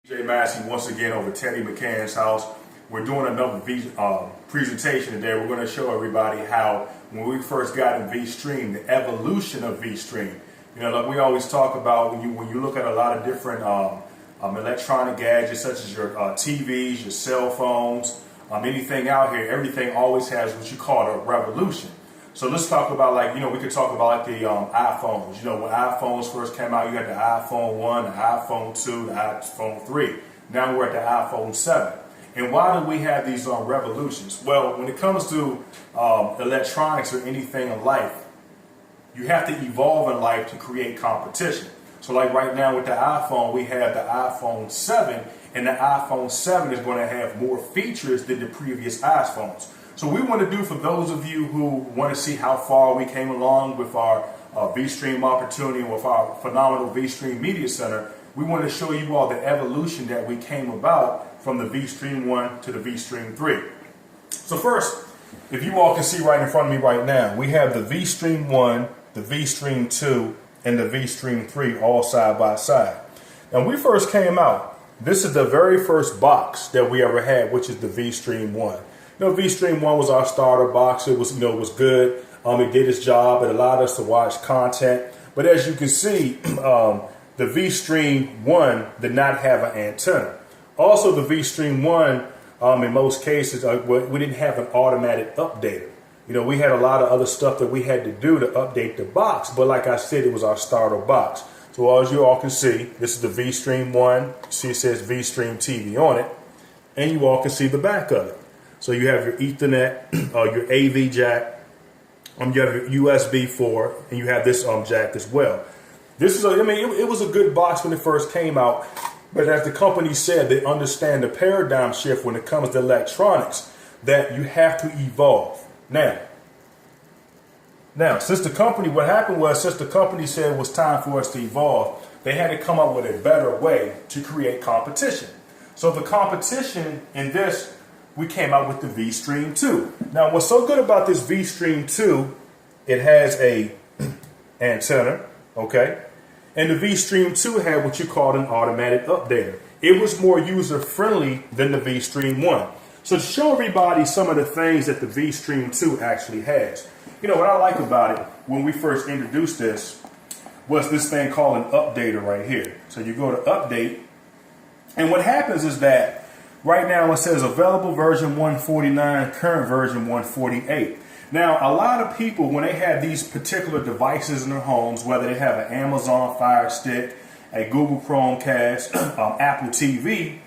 Massey once again over Teddy McCann's house. We're doing another presentation today. We're going to show everybody how when we first got in Vstream, the evolution of Vstream. You know, like we always talk about when you look at a lot of different electronic gadgets such as your TVs, your cell phones, anything out here, everything always has what you call a revolution. So let's talk about we could talk about the iPhones. You know, when iPhones first came out, you had the iPhone 1, the iPhone 2, the iPhone 3. Now we're at the iPhone 7. And why do we have these revolutions? Well, when it comes to electronics or anything in life, you have to evolve in life to create competition. So like right now with the iPhone, we have the iPhone 7, and the iPhone 7 is going to have more features than the previous iPhones. So we want to do, for those of you who want to see how far we came along with our Vstream opportunity and with our phenomenal Vstream Media Center, we want to show you all the evolution that we came about from the Vstream 1 to the Vstream 3. So first, if you all can see right in front of me right now, we have the Vstream 1, the Vstream 2, and the Vstream 3 all side by side. Now when we first came out, this is the very first box that we ever had, which is the Vstream 1. You know, Vstream 1 was our starter box. It was, it was good. It did its job. It allowed us to watch content. But as you can see, the Vstream 1 did not have an antenna. Also, the Vstream 1, in most cases, we didn't have an automatic updater. You know, we had a lot of other stuff that we had to do to update the box. But like I said, it was our starter box. So as you all can see, this is the Vstream 1. You see it says Vstream TV on it. And you all can see the back of it. So you have your Ethernet, your AV jack, you have your USB 4, and you have this jack as well. This is, it was a good box when it first came out, but as the company said, they understand the paradigm shift when it comes to electronics, that you have to evolve. Now, since the company said it was time for us to evolve, they had to come up with a better way to create competition. So the competition in this, we came out with the Vstream 2. Now, what's so good about this Vstream 2, it has a antenna, okay? And the Vstream 2 had what you called an automatic updater. It was more user-friendly than the Vstream 1. So to show everybody some of the things that the Vstream 2 actually has. You know, what I like about it, when we first introduced this, was this thing called an updater right here. So you go to update, and what happens is that right now it says available version 149, current version 148. Now, a lot of people, when they have these particular devices in their homes, whether they have an Amazon Fire Stick, a Google Chromecast, Apple TV,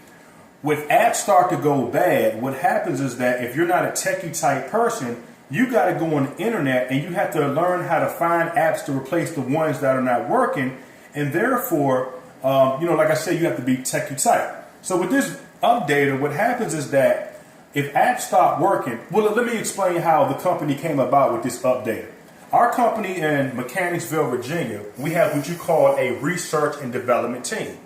with apps start to go bad, what happens is that if you're not a techie type person, you got to go on the internet and you have to learn how to find apps to replace the ones that are not working. And therefore, like I said, you have to be techie type. So with this updater, what happens is that if apps stop working, well, let me explain how the company came about with this updater. Our company in Mechanicsville, Virginia, we have what you call a research and development team.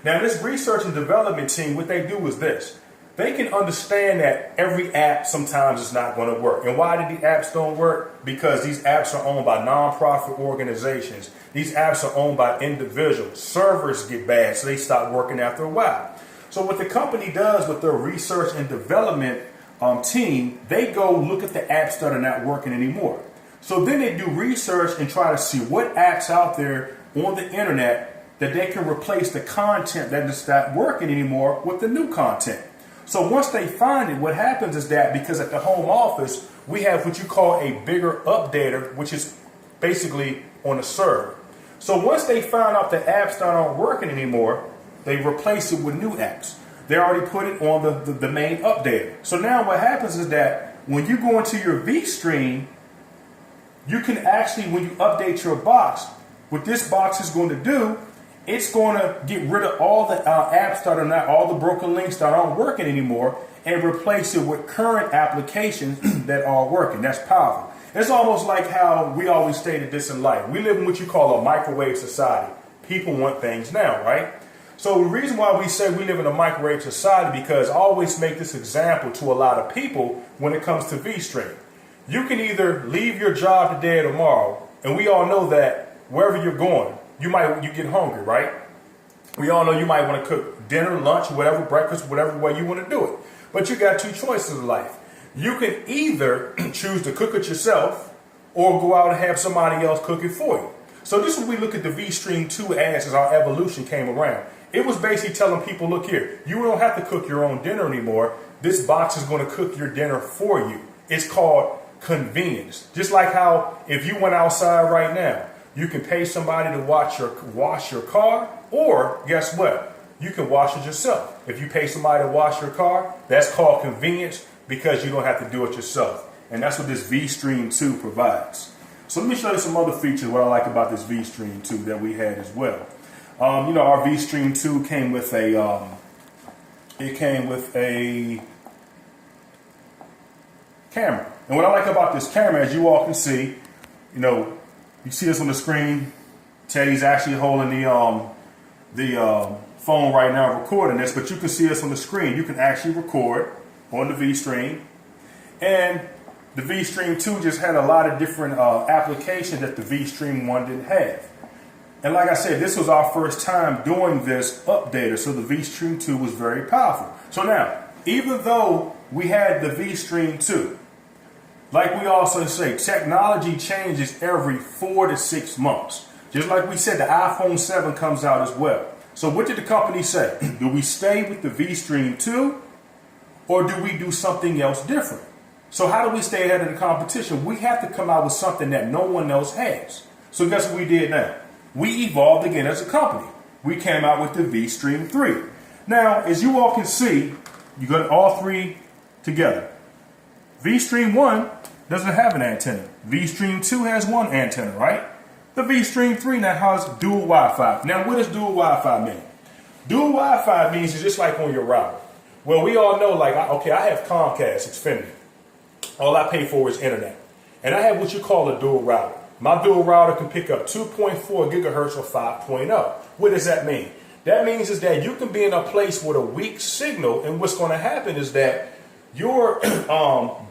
Now, this research and development team, what they do is this. They can understand that every app sometimes is not going to work. And why did the apps don't work? Because these apps are owned by nonprofit organizations. These apps are owned by individuals. Servers get bad, so they stop working after a while. So what the company does with their research and development team, they go look at the apps that are not working anymore. So then they do research and try to see what apps out there on the internet that they can replace the content that is not working anymore with the new content. So once they find it, what happens is that because at the home office, we have what you call a bigger updater, which is basically on a server. So once they find out the apps that aren't working anymore, they replace it with new apps. They already put it on the main updater. So now what happens is that when you go into your Vstream, you can actually, when you update your box, what this box is going to do, it's going to get rid of all the apps that are not, all the broken links that aren't working anymore, and replace it with current applications that are working. That's powerful. It's almost like how we always stated this in life. We live in what you call a microwave society. People want things now, right? So the reason why we say we live in a microwave society, because I always make this example to a lot of people when it comes to Vstream. You can either leave your job today or tomorrow, and we all know that wherever you're going, you get hungry, right? We all know you might want to cook dinner, lunch, whatever, breakfast, whatever way you want to do it. But you got two choices in life. You can either choose to cook it yourself or go out and have somebody else cook it for you. So this is what we look at the Vstream 2 as our evolution came around. It was basically telling people, look here, you don't have to cook your own dinner anymore. This box is going to cook your dinner for you. It's called convenience. Just like how if you went outside right now, you can pay somebody to wash your car, or guess what? You can wash it yourself. If you pay somebody to wash your car, that's called convenience because you don't have to do it yourself. And that's what this Vstream 2 provides. So let me show you some other features what I like about this Vstream 2 that we had as well. Our Vstream 2 came with a camera. And what I like about this camera, as you all can see, you see this on the screen. Teddy's actually holding the phone right now recording this, but you can see us on the screen. You can actually record on the Vstream. And the Vstream 2 just had a lot of different applications that the Vstream 1 didn't have. And like I said, this was our first time doing this updater, so the Vstream 2 was very powerful. So now, even though we had the Vstream 2, like we also say, technology changes every 4 to 6 months. Just like we said, the iPhone 7 comes out as well. So what did the company say? Do we stay with the Vstream 2 or do we do something else different? So how do we stay ahead of the competition? We have to come out with something that no one else has. So guess what we did now? We evolved again as a company. We came out with the Vstream 3. Now, as you all can see, you got all three together. Vstream 1 doesn't have an antenna. Vstream 2 has one antenna, right? The Vstream 3 now has dual Wi-Fi. Now, what does dual Wi-Fi mean? Dual Wi-Fi means it's just like on your router. Well, we all know, like, okay, I have Comcast, Xfinity. All I pay for is internet. And I have what you call a dual router. My dual router can pick up 2.4 gigahertz or 5.0. What does that mean? That means is that you can be in a place with a weak signal, and what's going to happen is that your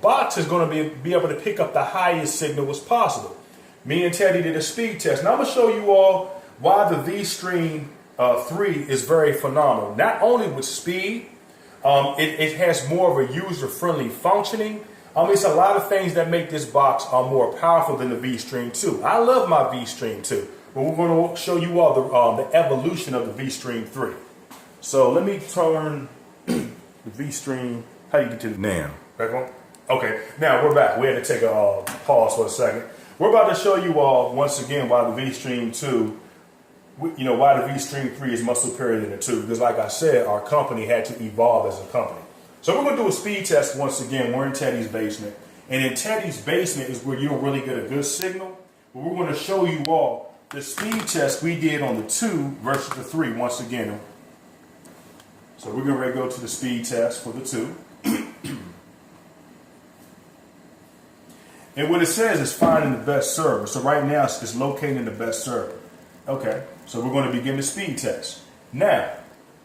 box is going to be able to pick up the highest signal as possible. Me and Teddy did a speed test. Now I'm going to show you all why the Vstream 3 is very phenomenal. Not only with speed, it has more of a user-friendly functioning. It's a lot of things that make this box more powerful than the Vstream 2. I love my Vstream 2, but we're going to show you all the evolution of the Vstream 3. So let me turn the Vstream. How do you get to the now? Back on? Okay, now we're back. We had to take a pause for a second. We're about to show you all once again why the Vstream 2, why the Vstream 3 is much superior than the 2. Because like I said, our company had to evolve as a company. So we're going to do a speed test once again. We're in Teddy's basement. And in Teddy's basement is where you don't really get a good signal. But we're going to show you all the speed test we did on the 2 versus the 3 once again. So we're going to go to the speed test for the 2. And what it says is finding the best server. So right now it's locating the best server. Okay, so we're going to begin the speed test. Now,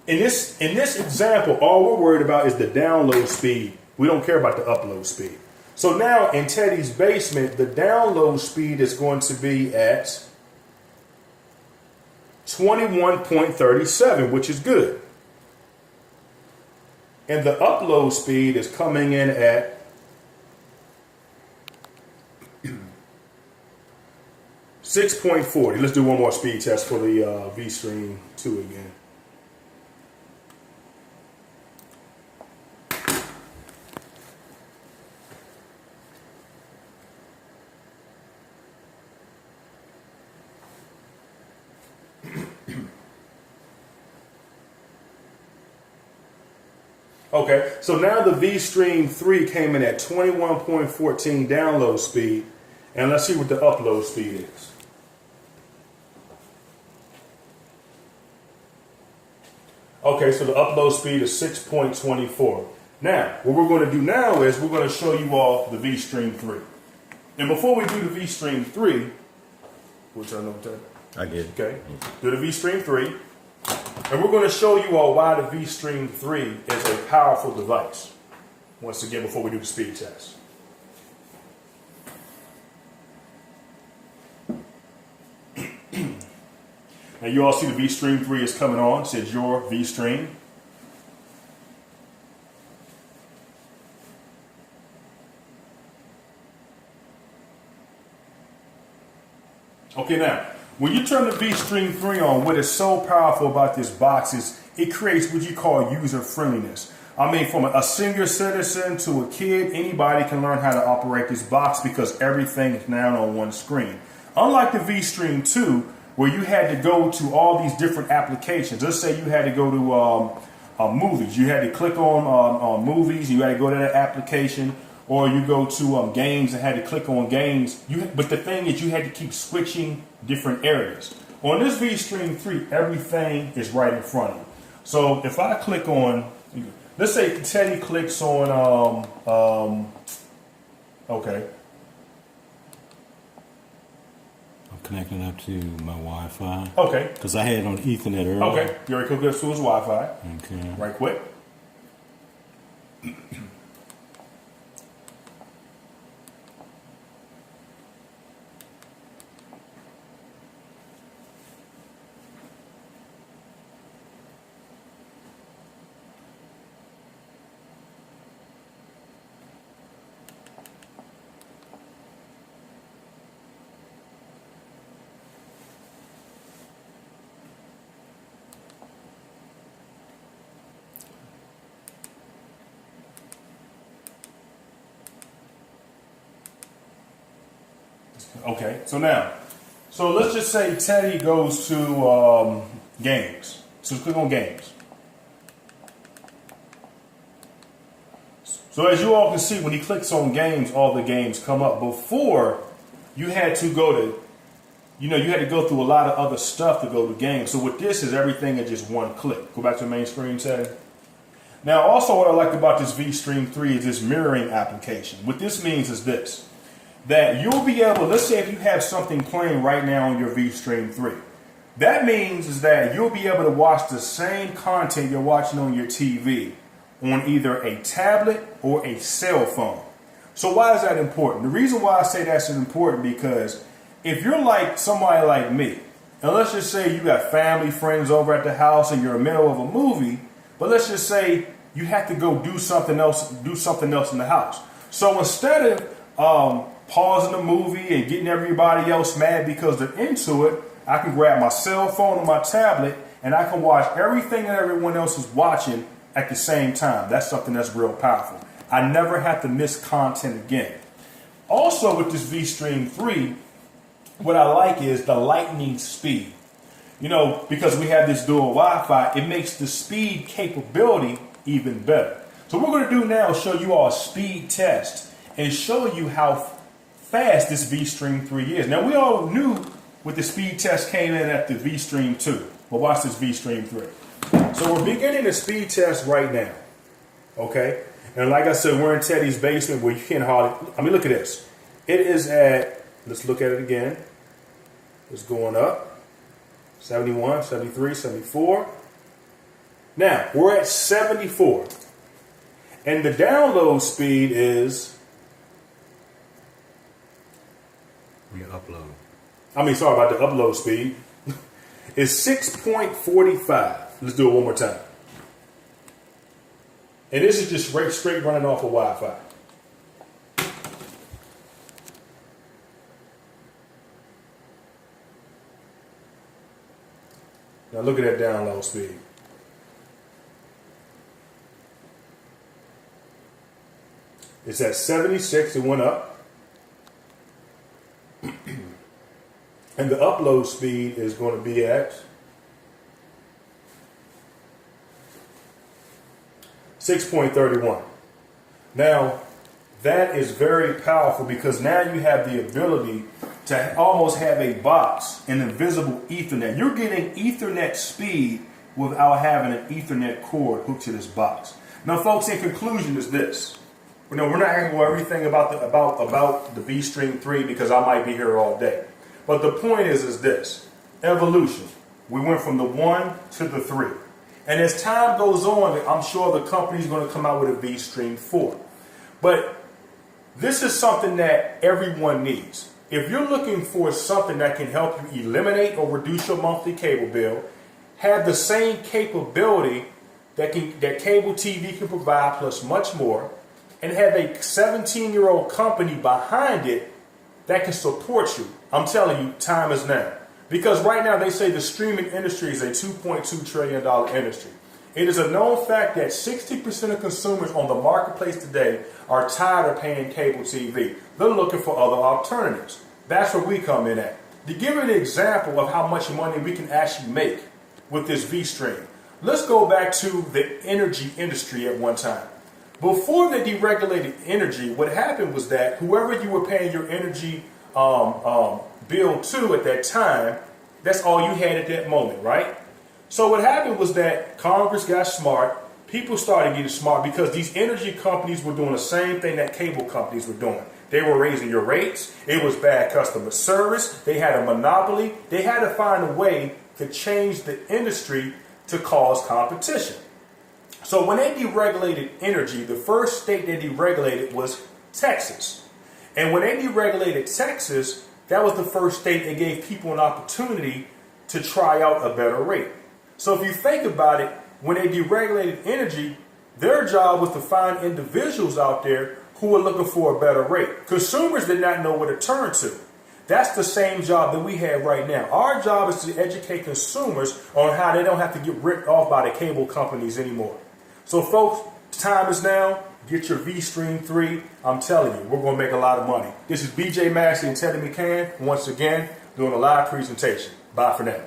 in this example, all we're worried about is the download speed. We don't care about the upload speed. So now in Teddy's basement, the download speed is going to be at 21.37, which is good. And the upload speed is coming in at 6.40. Let's do one more speed test for the Vstream 2 again. Okay, so now the Vstream 3 came in at 21.14 download speed, and let's see what the upload speed is. Okay, so the upload speed is 6.24. Now, what we're going to do now is we're going to show you all the Vstream 3. And before we do the Vstream 3, which I know that I get it. Okay, do the Vstream 3. And we're going to show you all why the Vstream 3 is a powerful device. Once again, before we do the speed test. And you all see the Vstream 3 is coming on. It says your Vstream. Okay, now, when you turn the Vstream 3 on, what is so powerful about this box is it creates what you call user friendliness. I mean, from a senior citizen to a kid, anybody can learn how to operate this box because everything is now on one screen. Unlike the Vstream 2, where you had to go to all these different applications. Let's say you had to go to movies. You had to click on movies. You had to go to that application. Or you go to games and had to click on games. But the thing is, you had to keep switching different areas. On this Vstream 3, everything is right in front of you. So if I click on, let's say Teddy clicks on, okay. I'm connecting up to my Wi-Fi. Okay. Because I had it on Ethernet earlier. Okay. You already hooked up to his Wi-Fi. Okay. Right quick. Okay, so let's just say Teddy goes to games. So click on games. So as you all can see, when he clicks on games, all the games come up. Before, you had to go to, you had to go through a lot of other stuff to go to games. So with this is everything at just one click. Go back to the main screen, Teddy. Now, also what I like about this Vstream 3 is this mirroring application. What this means is this. That you'll be able, let's say if you have something playing right now on your Vstream 3, that means is that you'll be able to watch the same content you're watching on your TV on either a tablet or a cell phone. So why is that important? The reason why I say that's important because if you're like somebody like me, and let's just say you got family, friends over at the house and you're in the middle of a movie, but let's just say you have to go do something else in the house. So instead of pausing the movie and getting everybody else mad because they're into it, I can grab my cell phone or my tablet and I can watch everything that everyone else is watching at the same time. That's something that's real powerful. I never have to miss content again. Also with this Vstream 3, what I like is the lightning speed. Because we have this dual Wi-Fi, it makes the speed capability even better. So what we're going to do now is show you all a speed test and show you how fast this Vstream 3 is. Now we all knew what the speed test came in at the Vstream 2. But watch this Vstream 3. So we're beginning the speed test right now. Okay? And like I said, we're in Teddy's basement where you can't hardly, look at this. It is at, let's look at it again. It's going up. 71, 73, 74. Now, we're at 74. And the download speed is, sorry about the upload speed. It's 6.45. Let's do it one more time. And this is just straight running off of Wi-Fi. Now look at that download speed. It's at 76, it went up. And the upload speed is going to be at 6.31. Now, that is very powerful because now you have the ability to almost have a box, an invisible Ethernet. You're getting Ethernet speed without having an Ethernet cord hooked to this box. Now, folks, in conclusion is this. We're not going to go everything about the Vstream 3 because I might be here all day. But the point is this. Evolution. We went from the 1 to the 3. And as time goes on, I'm sure the company's going to come out with a Vstream 4. But this is something that everyone needs. if you're looking for something that can help you eliminate or reduce your monthly cable bill, have the same capability that cable TV can provide plus much more, and have a 17-year-old company behind it that can support you, I'm telling you, time is now. Because right now they say the streaming industry is a $2.2 trillion industry. It is a known fact that 60% of consumers on the marketplace today are tired of paying cable TV. They're looking for other alternatives. That's where we come in at. To give you an example of how much money we can actually make with this Vstream, let's go back to the energy industry at one time. Before they deregulated energy, what happened was that whoever you were paying your energy bill to at that time, that's all you had at that moment, right? So what happened was that Congress got smart. People started getting smart because these energy companies were doing the same thing that cable companies were doing. They were raising your rates. It was bad customer service. They had a monopoly. They had to find a way to change the industry to cause competition. So when they deregulated energy, the first state they deregulated was Texas. And when they deregulated Texas, that was the first state that gave people an opportunity to try out a better rate. So if you think about it, when they deregulated energy, their job was to find individuals out there who were looking for a better rate. Consumers did not know where to turn to. That's the same job that we have right now. Our job is to educate consumers on how they don't have to get ripped off by the cable companies anymore. So folks, time is now. Get your Vstream 3. I'm telling you, we're going to make a lot of money. This is BJ Massey and Teddy McCann, once again, doing a live presentation. Bye for now.